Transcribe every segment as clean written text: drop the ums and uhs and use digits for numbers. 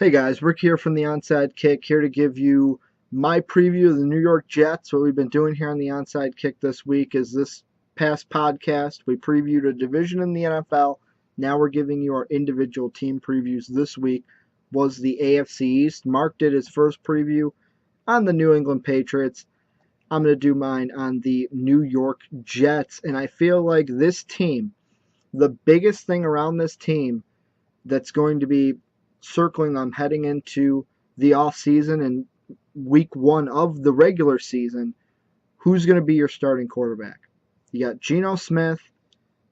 Hey guys, Rick here from the Onside Kick, here to give you my preview of the New York Jets. What we've been doing here on the Onside Kick this week is this past podcast, we previewed a division in the NFL. Now we're giving you our individual team previews. This week was the AFC East. Mark did his first preview on the New England Patriots. I'm going to do mine on the New York Jets. And I feel like this team, the biggest thing around this team that's going to be circling them heading into the off season and week one of the regular season, who's going to be your starting quarterback? You got Geno Smith,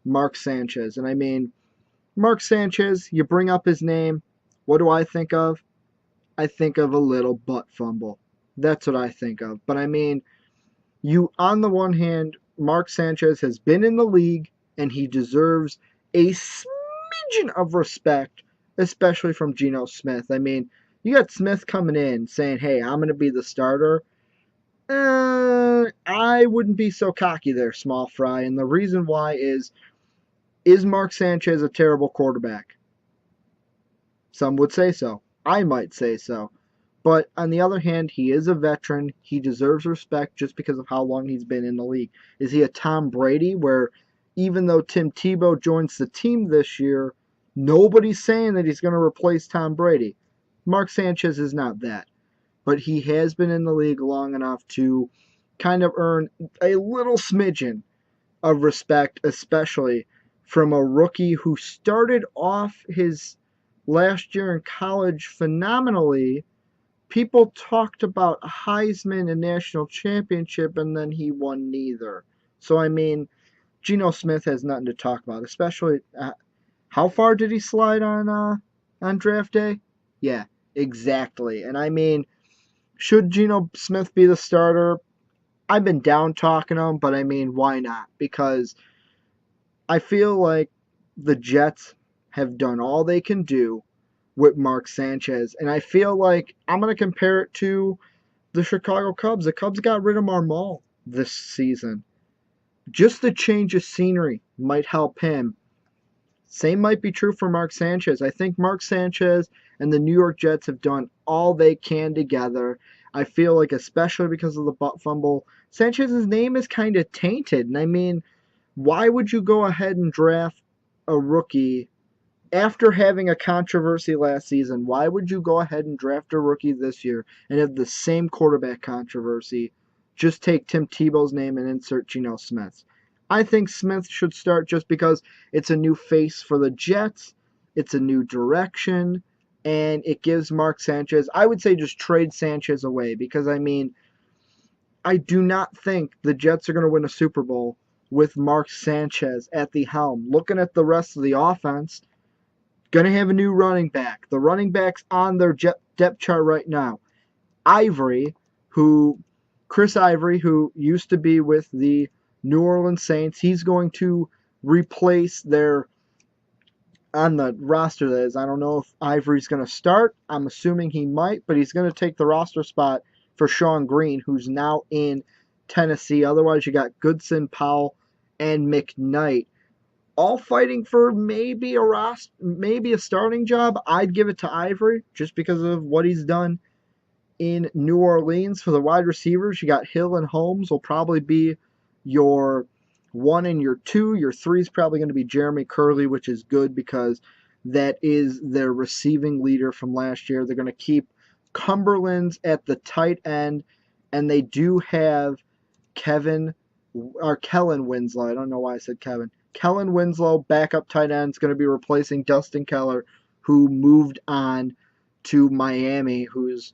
Mark Sanchez. And I mean, Mark Sanchez, you bring up his name. What do I think of? I think of a little butt fumble. That's what I think of. But I mean, on the one hand, Mark Sanchez has been in the league and he deserves a smidgen of respect, especially from Geno Smith. I mean, you got Smith coming in saying, hey, I'm going to be the starter. I wouldn't be so cocky there, small fry. And the reason why is Mark Sanchez a terrible quarterback? Some would say so. I might say so. But on the other hand, he is a veteran. He deserves respect just because of how long he's been in the league. Is he a Tom Brady where even though Tim Tebow joins the team this year, nobody's saying that he's going to replace Tom Brady? Mark Sanchez is not that. But he has been in the league long enough to kind of earn a little smidgen of respect, especially from a rookie who started off his last year in college phenomenally. People talked about Heisman and national championship, and then he won neither. So, I mean, Geno Smith has nothing to talk about, especially how far did he slide on draft day? Yeah, exactly. And I mean, should Geno Smith be the starter? I've been down talking him, but I mean, why not? Because I feel like the Jets have done all they can do with Mark Sanchez. And I feel like I'm going to compare it to the Chicago Cubs. The Cubs got rid of Marmol this season. Just the change of scenery might help him. Same might be true for Mark Sanchez. I think Mark Sanchez and the New York Jets have done all they can together. I feel like, especially because of the butt fumble, Sanchez's name is kind of tainted. And I mean, why would you go ahead and draft a rookie after having a controversy last season? Why would you go ahead and draft a rookie this year and have the same quarterback controversy? Just take Tim Tebow's name and insert Geno Smith. I think Smith should start just because it's a new face for the Jets, it's a new direction, and it gives Mark Sanchez, I would say just trade Sanchez away because, I mean, I do not think the Jets are going to win a Super Bowl with Mark Sanchez at the helm. Looking at the rest of the offense, going to have a new running back. The running back's on their depth chart right now. Chris Ivory, who used to be with the New Orleans Saints, he's going to replace on the roster, that is. I don't know if Ivory's going to start. I'm assuming he might, but he's going to take the roster spot for Sean Green, who's now in Tennessee. Otherwise, you got Goodson, Powell, and McKnight, all fighting for maybe a starting job. I'd give it to Ivory just because of what he's done in New Orleans. For the wide receivers, you got Hill and Holmes will probably be your 1 and your 2. Your 3 is probably going to be Jeremy Curley, which is good because that is their receiving leader from last year. They're going to keep Cumberland's at the tight end, and they do have Kellen Winslow. I don't know why I said Kevin. Kellen Winslow, backup tight end, is going to be replacing Dustin Keller, who moved on to Miami, who's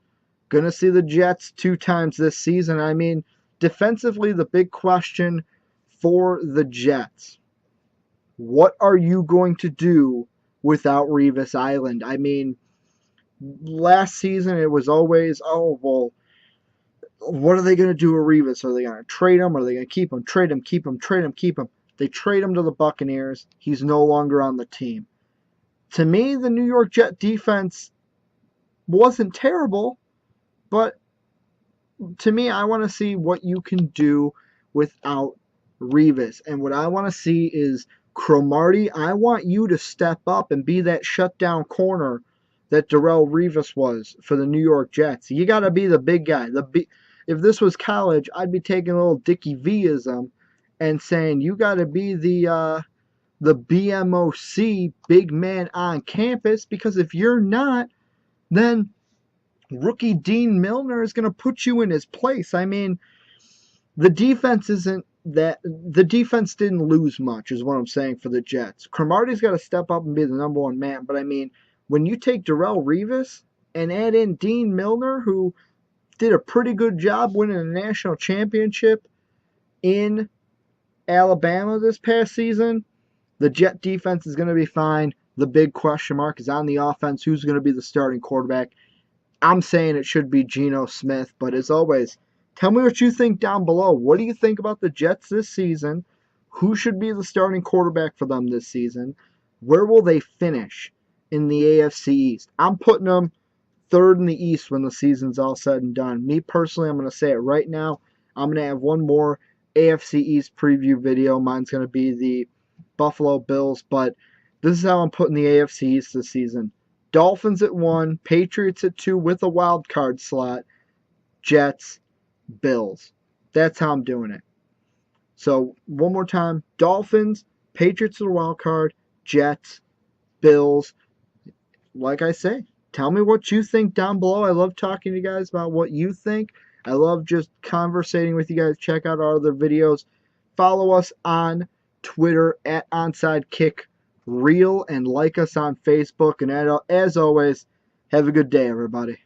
going to see the Jets 2 times this season. I mean, defensively, the big question for the Jets, what are you going to do without Revis Island? I mean, last season it was always, oh, well, what are they going to do with Revis? Are they going to trade him? Are they going to keep him? Trade him, keep him, trade him, keep him. They trade him to the Buccaneers. He's no longer on the team. To me, the New York Jet defense wasn't terrible, but to me, I want to see what you can do without Revis. And what I want to see is Cromartie. I want you to step up and be that shutdown corner that Darrelle Revis was for the New York Jets. You got to be the big guy. If this was college, I'd be taking a little Dickie V-ism and saying you got to be the BMOC, big man on campus, because if you're not, then rookie Dean Milner is going to put you in his place. I mean, the defense didn't lose much, is what I'm saying for the Jets. Cromartie's got to step up and be the number one man. But I mean, when you take Darrelle Revis and add in Dean Milner, who did a pretty good job winning a national championship in Alabama this past season, the Jet defense is going to be fine. The big question mark is on the offense. Who's going to be the starting quarterback? I'm saying it should be Geno Smith, but as always, tell me what you think down below. What do you think about the Jets this season? Who should be the starting quarterback for them this season? Where will they finish in the AFC East? I'm putting them third in the East when the season's all said and done. Me personally, I'm going to say it right now. I'm going to have one more AFC East preview video. Mine's going to be the Buffalo Bills, but this is how I'm putting the AFC East this season. Dolphins at 1, Patriots at 2 with a wild card slot, Jets, Bills. That's how I'm doing it. So, one more time. Dolphins, Patriots at a wild card, Jets, Bills. Like I say, tell me what you think down below. I love talking to you guys about what you think. I love just conversating with you guys. Check out our other videos. Follow us on Twitter at OnsideKickReal and like us on Facebook. And as always, have a good day, everybody.